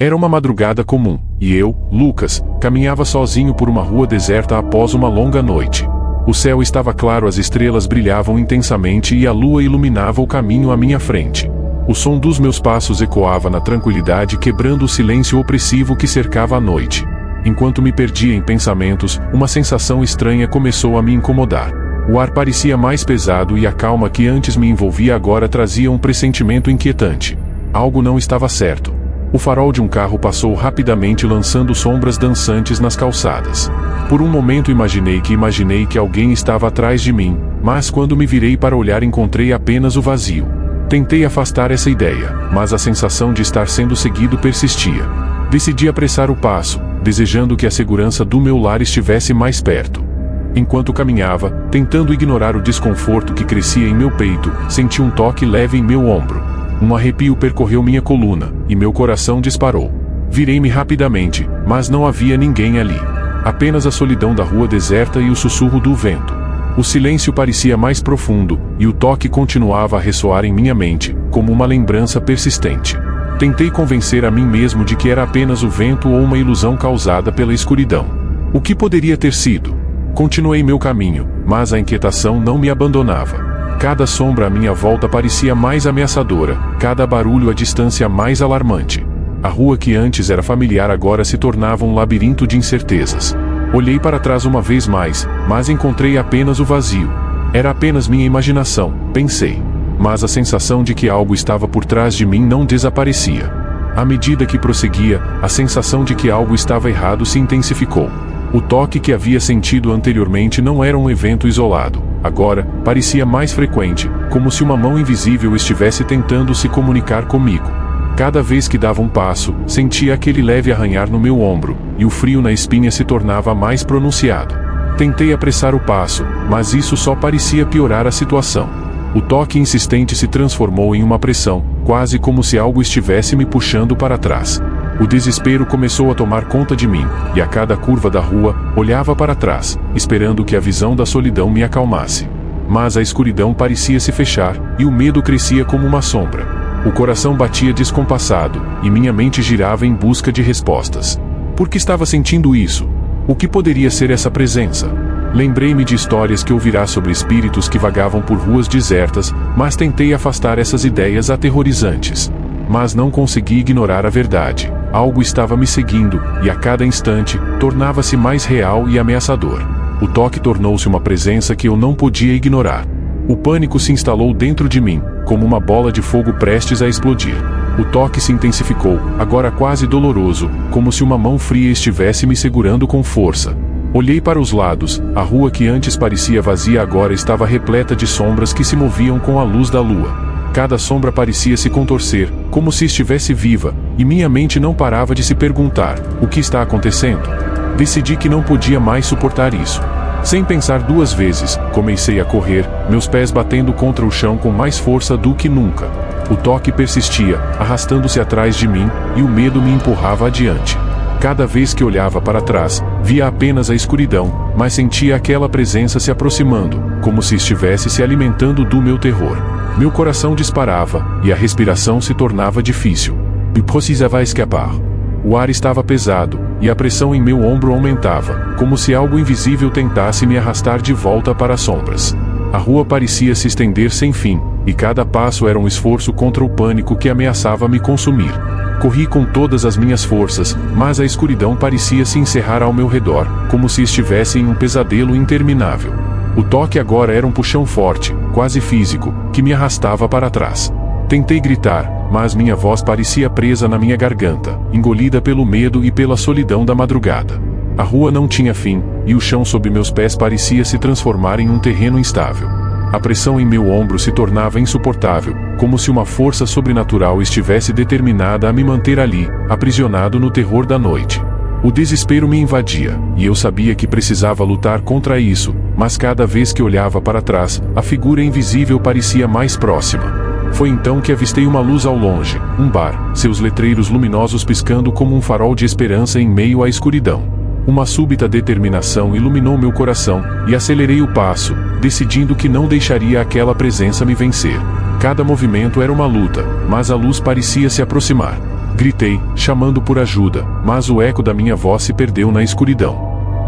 Era uma madrugada comum, e eu, Lucas, caminhava sozinho por uma rua deserta após uma longa noite. O céu estava claro, as estrelas brilhavam intensamente e a lua iluminava o caminho à minha frente. O som dos meus passos ecoava na tranquilidade, quebrando o silêncio opressivo que cercava a noite. Enquanto me perdia em pensamentos, uma sensação estranha começou a me incomodar. O ar parecia mais pesado e a calma que antes me envolvia agora trazia um pressentimento inquietante. Algo não estava certo. O farol de um carro passou rapidamente, lançando sombras dançantes nas calçadas. Por um momento imaginei que alguém estava atrás de mim, mas quando me virei para olhar encontrei apenas o vazio. Tentei afastar essa ideia, mas a sensação de estar sendo seguido persistia. Decidi apressar o passo, desejando que a segurança do meu lar estivesse mais perto. Enquanto caminhava, tentando ignorar o desconforto que crescia em meu peito, senti um toque leve em meu ombro. Um arrepio percorreu minha coluna, e meu coração disparou. Virei-me rapidamente, mas não havia ninguém ali. Apenas a solidão da rua deserta e o sussurro do vento. O silêncio parecia mais profundo, e o toque continuava a ressoar em minha mente, como uma lembrança persistente. Tentei convencer a mim mesmo de que era apenas o vento ou uma ilusão causada pela escuridão. O que poderia ter sido? Continuei meu caminho, mas a inquietação não me abandonava. Cada sombra à minha volta parecia mais ameaçadora, cada barulho à distância mais alarmante. A rua que antes era familiar agora se tornava um labirinto de incertezas. Olhei para trás uma vez mais, mas encontrei apenas o vazio. Era apenas minha imaginação, pensei. Mas a sensação de que algo estava por trás de mim não desaparecia. À medida que prosseguia, a sensação de que algo estava errado se intensificou. O toque que havia sentido anteriormente não era um evento isolado. Agora, parecia mais frequente, como se uma mão invisível estivesse tentando se comunicar comigo. Cada vez que dava um passo, sentia aquele leve arranhar no meu ombro, e o frio na espinha se tornava mais pronunciado. Tentei apressar o passo, mas isso só parecia piorar a situação. O toque insistente se transformou em uma pressão, quase como se algo estivesse me puxando para trás. O desespero começou a tomar conta de mim, e a cada curva da rua, olhava para trás, esperando que a visão da solidão me acalmasse. Mas a escuridão parecia se fechar, e o medo crescia como uma sombra. O coração batia descompassado, e minha mente girava em busca de respostas. Por que estava sentindo isso? O que poderia ser essa presença? Lembrei-me de histórias que ouvirá sobre espíritos que vagavam por ruas desertas, mas tentei afastar essas ideias aterrorizantes. Mas não consegui ignorar a verdade. Algo estava me seguindo, e a cada instante, tornava-se mais real e ameaçador. O toque tornou-se uma presença que eu não podia ignorar. O pânico se instalou dentro de mim, como uma bola de fogo prestes a explodir. O toque se intensificou, agora quase doloroso, como se uma mão fria estivesse me segurando com força. Olhei para os lados, a rua que antes parecia vazia agora estava repleta de sombras que se moviam com a luz da lua. Cada sombra parecia se contorcer, como se estivesse viva, e minha mente não parava de se perguntar: o que está acontecendo? Decidi que não podia mais suportar isso. Sem pensar duas vezes, comecei a correr, meus pés batendo contra o chão com mais força do que nunca. O toque persistia, arrastando-se atrás de mim, e o medo me empurrava adiante. Cada vez que olhava para trás, via apenas a escuridão, mas sentia aquela presença se aproximando, como se estivesse se alimentando do meu terror. Meu coração disparava, e a respiração se tornava difícil. Eu precisava escapar. O ar estava pesado, e a pressão em meu ombro aumentava, como se algo invisível tentasse me arrastar de volta para as sombras. A rua parecia se estender sem fim, e cada passo era um esforço contra o pânico que ameaçava me consumir. Corri com todas as minhas forças, mas a escuridão parecia se encerrar ao meu redor, como se estivesse em um pesadelo interminável. O toque agora era um puxão forte, quase físico, que me arrastava para trás. Tentei gritar, mas minha voz parecia presa na minha garganta, engolida pelo medo e pela solidão da madrugada. A rua não tinha fim, e o chão sob meus pés parecia se transformar em um terreno instável. A pressão em meu ombro se tornava insuportável, como se uma força sobrenatural estivesse determinada a me manter ali, aprisionado no terror da noite. O desespero me invadia, e eu sabia que precisava lutar contra isso, mas cada vez que olhava para trás, a figura invisível parecia mais próxima. Foi então que avistei uma luz ao longe, um bar, seus letreiros luminosos piscando como um farol de esperança em meio à escuridão. Uma súbita determinação iluminou meu coração, e acelerei o passo, decidindo que não deixaria aquela presença me vencer. Cada movimento era uma luta, mas a luz parecia se aproximar. Gritei, chamando por ajuda, mas o eco da minha voz se perdeu na escuridão.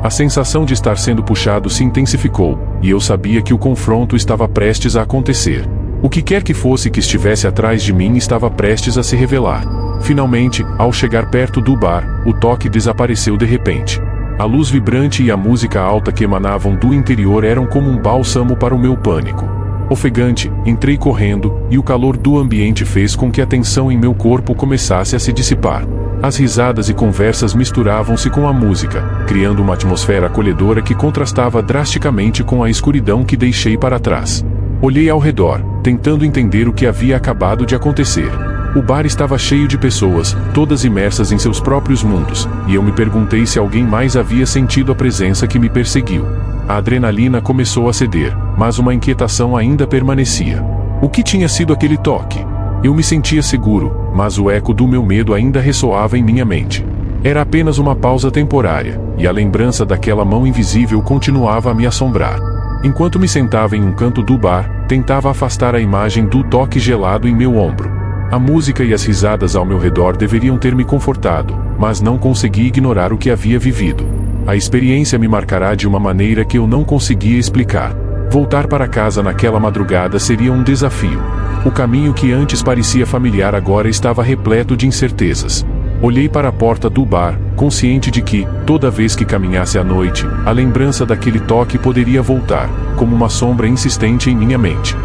A sensação de estar sendo puxado se intensificou, e eu sabia que o confronto estava prestes a acontecer. O que quer que fosse que estivesse atrás de mim estava prestes a se revelar. Finalmente, ao chegar perto do bar, o toque desapareceu de repente. A luz vibrante e a música alta que emanavam do interior eram como um bálsamo para o meu pânico. Ofegante, entrei correndo, e o calor do ambiente fez com que a tensão em meu corpo começasse a se dissipar. As risadas e conversas misturavam-se com a música, criando uma atmosfera acolhedora que contrastava drasticamente com a escuridão que deixei para trás. Olhei ao redor, tentando entender o que havia acabado de acontecer. O bar estava cheio de pessoas, todas imersas em seus próprios mundos, e eu me perguntei se alguém mais havia sentido a presença que me perseguiu. A adrenalina começou a ceder, mas uma inquietação ainda permanecia. O que tinha sido aquele toque? Eu me sentia seguro, mas o eco do meu medo ainda ressoava em minha mente. Era apenas uma pausa temporária, e a lembrança daquela mão invisível continuava a me assombrar. Enquanto me sentava em um canto do bar, tentava afastar a imagem do toque gelado em meu ombro. A música e as risadas ao meu redor deveriam ter me confortado, mas não consegui ignorar o que havia vivido. A experiência me marcará de uma maneira que eu não conseguia explicar. Voltar para casa naquela madrugada seria um desafio. O caminho que antes parecia familiar agora estava repleto de incertezas. Olhei para a porta do bar, consciente de que, toda vez que caminhasse à noite, a lembrança daquele toque poderia voltar, como uma sombra insistente em minha mente.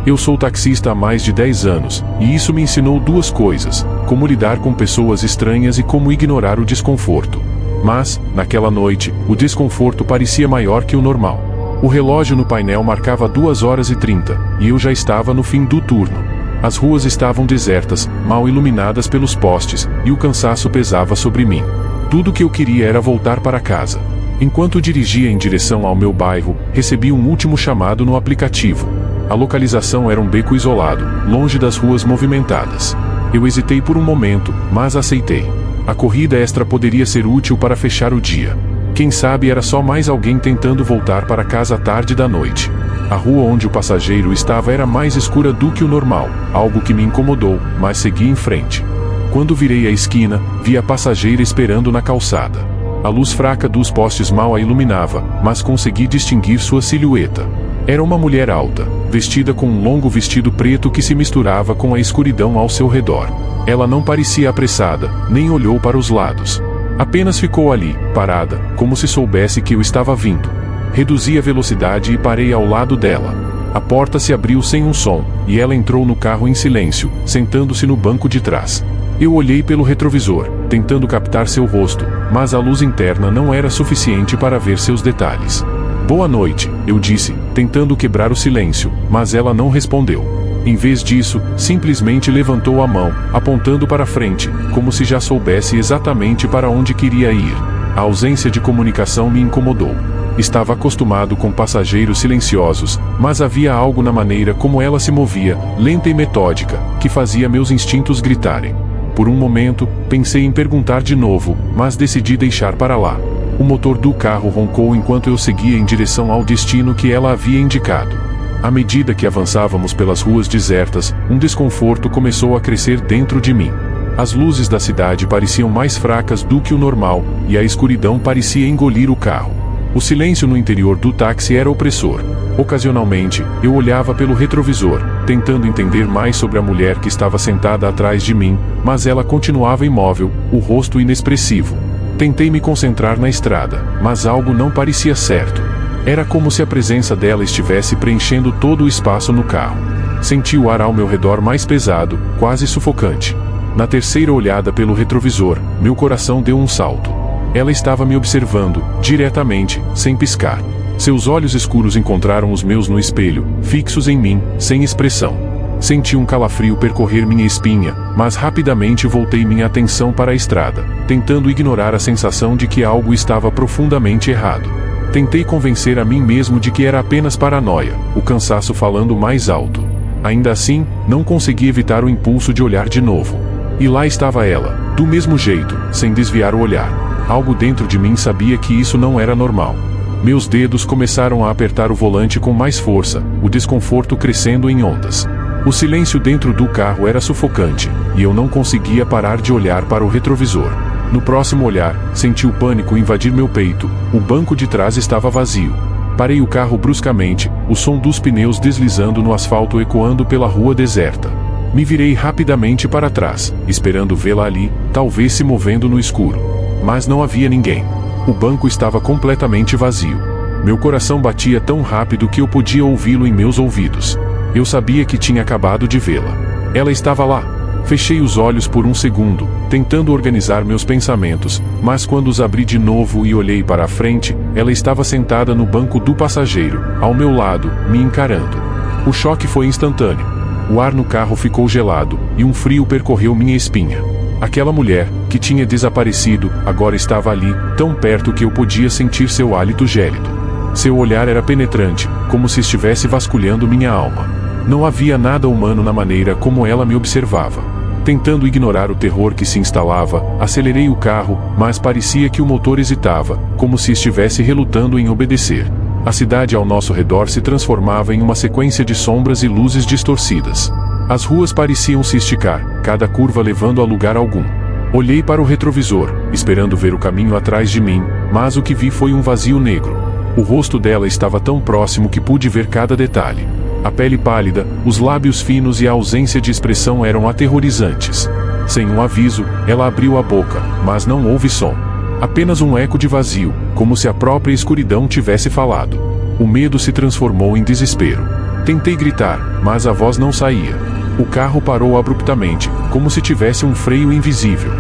Eu sou taxista há mais de 10 anos, e isso me ensinou duas coisas: como lidar com pessoas estranhas e como ignorar o desconforto. Mas, naquela noite, o desconforto parecia maior que o normal. O relógio no painel marcava 2h30, e eu já estava no fim do turno. As ruas estavam desertas, mal iluminadas pelos postes, e o cansaço pesava sobre mim. Tudo o que eu queria era voltar para casa. Enquanto dirigia em direção ao meu bairro, recebi um último chamado no aplicativo. A localização era um beco isolado, longe das ruas movimentadas. Eu hesitei por um momento, mas aceitei. A corrida extra poderia ser útil para fechar o dia. Quem sabe era só mais alguém tentando voltar para casa à tarde da noite. A rua onde o passageiro estava era mais escura do que o normal, algo que me incomodou, mas segui em frente. Quando virei a esquina, vi a passageira esperando na calçada. A luz fraca dos postes mal a iluminava, mas consegui distinguir sua silhueta. Era uma mulher alta, vestida com um longo vestido preto que se misturava com a escuridão ao seu redor. Ela não parecia apressada, nem olhou para os lados. Apenas ficou ali, parada, como se soubesse que eu estava vindo. Reduzi a velocidade e parei ao lado dela. A porta se abriu sem um som, e ela entrou no carro em silêncio, sentando-se no banco de trás. Eu olhei pelo retrovisor, tentando captar seu rosto, mas a luz interna não era suficiente para ver seus detalhes. "Boa noite", eu disse, tentando quebrar o silêncio, mas ela não respondeu. Em vez disso, simplesmente levantou a mão, apontando para frente, como se já soubesse exatamente para onde queria ir. A ausência de comunicação me incomodou. Estava acostumado com passageiros silenciosos, mas havia algo na maneira como ela se movia, lenta e metódica, que fazia meus instintos gritarem. Por um momento, pensei em perguntar de novo, mas decidi deixar para lá. O motor do carro roncou enquanto eu seguia em direção ao destino que ela havia indicado. À medida que avançávamos pelas ruas desertas, um desconforto começou a crescer dentro de mim. As luzes da cidade pareciam mais fracas do que o normal, e a escuridão parecia engolir o carro. O silêncio no interior do táxi era opressor. Ocasionalmente, eu olhava pelo retrovisor, tentando entender mais sobre a mulher que estava sentada atrás de mim, mas ela continuava imóvel, o rosto inexpressivo. Tentei me concentrar na estrada, mas algo não parecia certo. Era como se a presença dela estivesse preenchendo todo o espaço no carro. Senti o ar ao meu redor mais pesado, quase sufocante. Na terceira olhada pelo retrovisor, meu coração deu um salto. Ela estava me observando, diretamente, sem piscar. Seus olhos escuros encontraram os meus no espelho, fixos em mim, sem expressão. Senti um calafrio percorrer minha espinha, mas rapidamente voltei minha atenção para a estrada, tentando ignorar a sensação de que algo estava profundamente errado. Tentei convencer a mim mesmo de que era apenas paranoia, o cansaço falando mais alto. Ainda assim, não consegui evitar o impulso de olhar de novo. E lá estava ela, do mesmo jeito, sem desviar o olhar. Algo dentro de mim sabia que isso não era normal. Meus dedos começaram a apertar o volante com mais força, o desconforto crescendo em ondas. O silêncio dentro do carro era sufocante, e eu não conseguia parar de olhar para o retrovisor. No próximo olhar, senti o pânico invadir meu peito. O banco de trás estava vazio. Parei o carro bruscamente, o som dos pneus deslizando no asfalto ecoando pela rua deserta. Me virei rapidamente para trás, esperando vê-la ali, talvez se movendo no escuro. Mas não havia ninguém. O banco estava completamente vazio. Meu coração batia tão rápido que eu podia ouvi-lo em meus ouvidos. Eu sabia que tinha acabado de vê-la. Ela estava lá. Fechei os olhos por um segundo, tentando organizar meus pensamentos, mas quando os abri de novo e olhei para a frente, ela estava sentada no banco do passageiro, ao meu lado, me encarando. O choque foi instantâneo. O ar no carro ficou gelado, e um frio percorreu minha espinha. Aquela mulher, que tinha desaparecido, agora estava ali, tão perto que eu podia sentir seu hálito gélido. Seu olhar era penetrante, como se estivesse vasculhando minha alma. Não havia nada humano na maneira como ela me observava. Tentando ignorar o terror que se instalava, acelerei o carro, mas parecia que o motor hesitava, como se estivesse relutando em obedecer. A cidade ao nosso redor se transformava em uma sequência de sombras e luzes distorcidas. As ruas pareciam se esticar, cada curva levando a lugar algum. Olhei para o retrovisor, esperando ver o caminho atrás de mim, mas o que vi foi um vazio negro. O rosto dela estava tão próximo que pude ver cada detalhe. A pele pálida, os lábios finos e a ausência de expressão eram aterrorizantes. Sem um aviso, ela abriu a boca, mas não houve som. Apenas um eco de vazio, como se a própria escuridão tivesse falado. O medo se transformou em desespero. Tentei gritar, mas a voz não saía. O carro parou abruptamente, como se tivesse um freio invisível.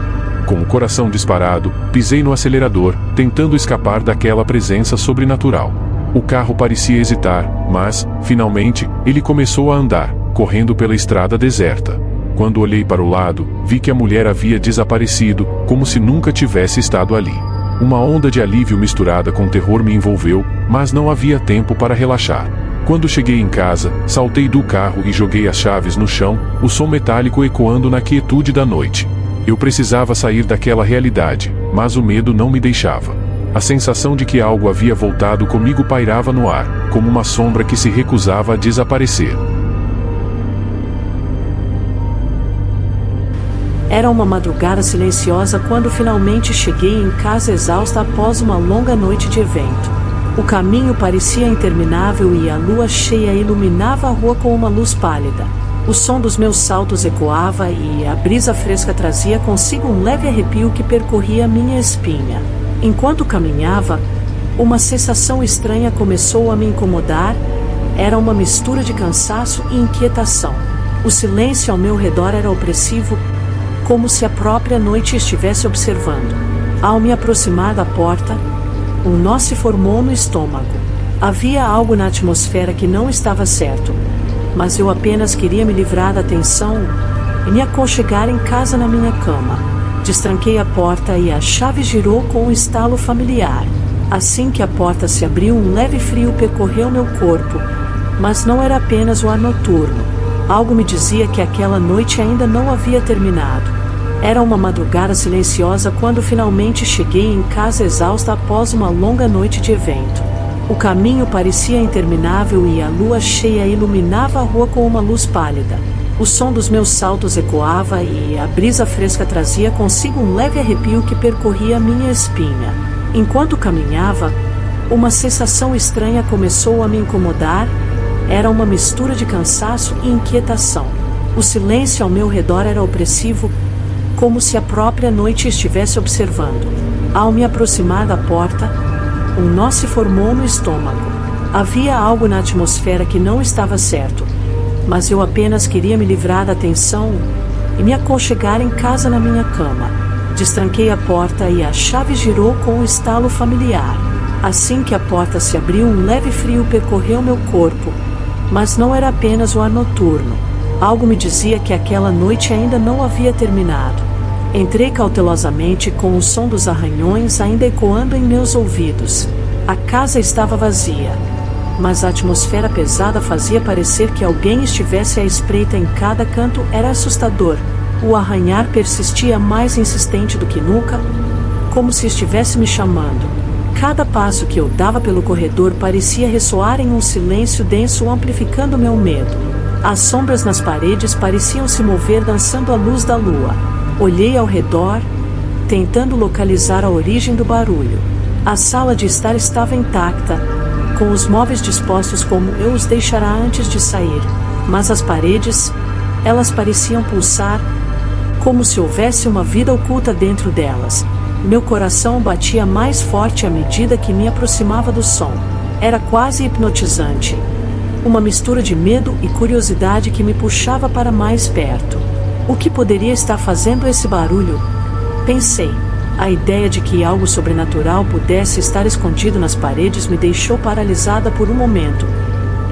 Com o coração disparado, pisei no acelerador, tentando escapar daquela presença sobrenatural. O carro parecia hesitar, mas, finalmente, ele começou a andar, correndo pela estrada deserta. Quando olhei para o lado, vi que a mulher havia desaparecido, como se nunca tivesse estado ali. Uma onda de alívio misturada com terror me envolveu, mas não havia tempo para relaxar. Quando cheguei em casa, saltei do carro e joguei as chaves no chão, o som metálico ecoando na quietude da noite. Eu precisava sair daquela realidade, mas o medo não me deixava. A sensação de que algo havia voltado comigo pairava no ar, como uma sombra que se recusava a desaparecer. Era uma madrugada silenciosa quando finalmente cheguei em casa exausta após uma longa noite de evento. O caminho parecia interminável e a lua cheia iluminava a rua com uma luz pálida. O som dos meus saltos ecoava e a brisa fresca trazia consigo um leve arrepio que percorria minha espinha. Enquanto caminhava, uma sensação estranha começou a me incomodar. Era uma mistura de cansaço e inquietação. O silêncio ao meu redor era opressivo, como se a própria noite estivesse observando. Ao me aproximar da porta, um nó se formou no estômago. Havia algo na atmosfera que não estava certo, mas eu apenas queria me livrar da tensão e me aconchegar em casa na minha cama. Destranquei a porta e a chave girou com um estalo familiar. Assim que a porta se abriu, um leve frio percorreu meu corpo, mas não era apenas o ar noturno. Algo me dizia que aquela noite ainda não havia terminado. Era uma madrugada silenciosa quando finalmente cheguei em casa exausta após uma longa noite de evento. O caminho parecia interminável e a lua cheia iluminava a rua com uma luz pálida. O som dos meus saltos ecoava e a brisa fresca trazia consigo um leve arrepio que percorria minha espinha. Enquanto caminhava, uma sensação estranha começou a me incomodar. Era uma mistura de cansaço e inquietação. O silêncio ao meu redor era opressivo, como se a própria noite estivesse observando. Ao me aproximar da porta, um nó se formou no estômago. Havia algo na atmosfera que não estava certo, mas eu apenas queria me livrar da tensão e me aconchegar em casa na minha cama. Destranquei a porta e a chave girou com um estalo familiar. Assim que a porta se abriu, um leve frio percorreu meu corpo, mas não era apenas o ar noturno. Algo me dizia que aquela noite ainda não havia terminado. Entrei cautelosamente com o som dos arranhões ainda ecoando em meus ouvidos. A casa estava vazia, mas a atmosfera pesada fazia parecer que alguém estivesse à espreita em cada canto. Era assustador. O arranhar persistia mais insistente do que nunca, como se estivesse me chamando. Cada passo que eu dava pelo corredor parecia ressoar em um silêncio denso, amplificando meu medo. As sombras nas paredes pareciam se mover dançando à luz da lua. Olhei ao redor, tentando localizar a origem do barulho. A sala de estar estava intacta, com os móveis dispostos como eu os deixara antes de sair, mas as paredes, elas pareciam pulsar, como se houvesse uma vida oculta dentro delas. Meu coração batia mais forte à medida que me aproximava do som. Era quase hipnotizante. Uma mistura de medo e curiosidade que me puxava para mais perto. O que poderia estar fazendo esse barulho? Pensei. A ideia de que algo sobrenatural pudesse estar escondido nas paredes me deixou paralisada por um momento.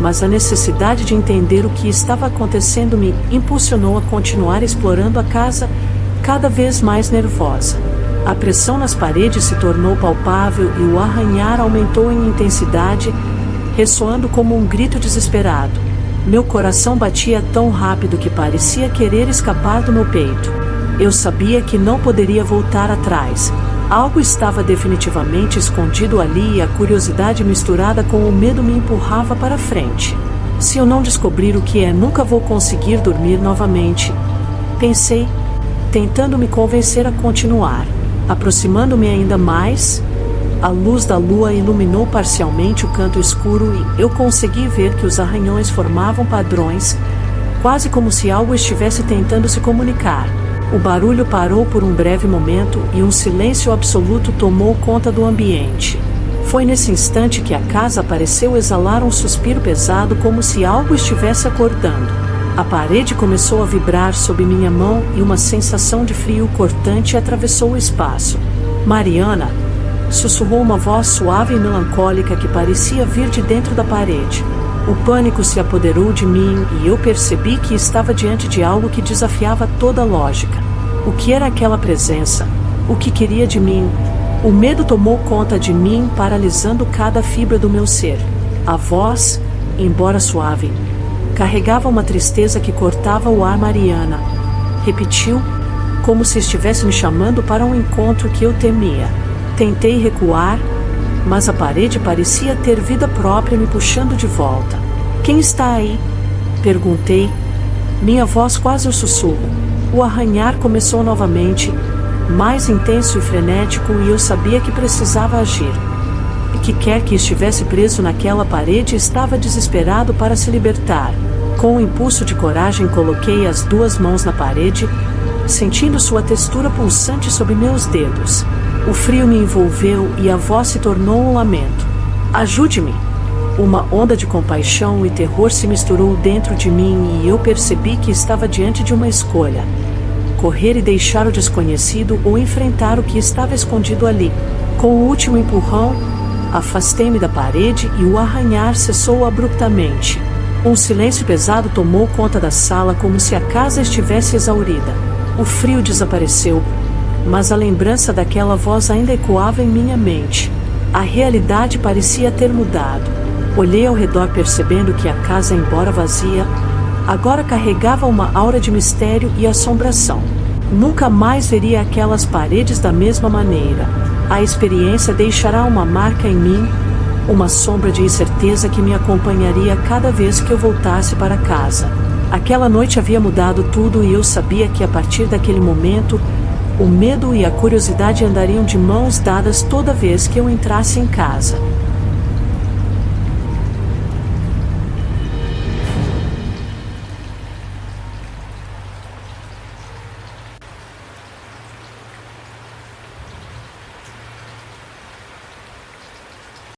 Mas a necessidade de entender o que estava acontecendo me impulsionou a continuar explorando a casa, cada vez mais nervosa. A pressão nas paredes se tornou palpável e o arranhar aumentou em intensidade, ressoando como um grito desesperado. Meu coração batia tão rápido que parecia querer escapar do meu peito. Eu sabia que não poderia voltar atrás. Algo estava definitivamente escondido ali e a curiosidade misturada com o medo me empurrava para frente. Se eu não descobrir o que é, nunca vou conseguir dormir novamente. Pensei, tentando me convencer a continuar. Aproximando-me ainda mais, a luz da lua iluminou parcialmente o canto escuro e eu consegui ver que os arranhões formavam padrões, quase como se algo estivesse tentando se comunicar. O barulho parou por um breve momento e um silêncio absoluto tomou conta do ambiente. Foi nesse instante que a casa pareceu exalar um suspiro pesado, como se algo estivesse acordando. A parede começou a vibrar sob minha mão e uma sensação de frio cortante atravessou o espaço. Mariana, sussurrou uma voz suave e melancólica que parecia vir de dentro da parede. O pânico se apoderou de mim e eu percebi que estava diante de algo que desafiava toda a lógica. O que era aquela presença? O que queria de mim? O medo tomou conta de mim, paralisando cada fibra do meu ser. A voz, embora suave, carregava uma tristeza que cortava o ar. Mariana, repetiu, como se estivesse me chamando para um encontro que eu temia. Tentei recuar, mas a parede parecia ter vida própria, me puxando de volta. Quem está aí? Perguntei, minha voz quase um sussurro. O arranhar começou novamente, mais intenso e frenético, e eu sabia que precisava agir. E que quer que estivesse preso naquela parede estava desesperado para se libertar. Com um impulso de coragem coloquei as duas mãos na parede, sentindo sua textura pulsante sob meus dedos. O frio me envolveu e a voz se tornou um lamento. Ajude-me! Uma onda de compaixão e terror se misturou dentro de mim e eu percebi que estava diante de uma escolha. Correr e deixar o desconhecido ou enfrentar o que estava escondido ali. Com o último empurrão, afastei-me da parede e o arranhar cessou abruptamente. Um silêncio pesado tomou conta da sala, como se a casa estivesse exaurida. O frio desapareceu, mas a lembrança daquela voz ainda ecoava em minha mente. A realidade parecia ter mudado. Olhei ao redor percebendo que a casa, embora vazia, agora carregava uma aura de mistério e assombração. Nunca mais veria aquelas paredes da mesma maneira. A experiência deixará uma marca em mim, uma sombra de incerteza que me acompanharia cada vez que eu voltasse para casa. Aquela noite havia mudado tudo e eu sabia que a partir daquele momento, o medo e a curiosidade andariam de mãos dadas toda vez que eu entrasse em casa.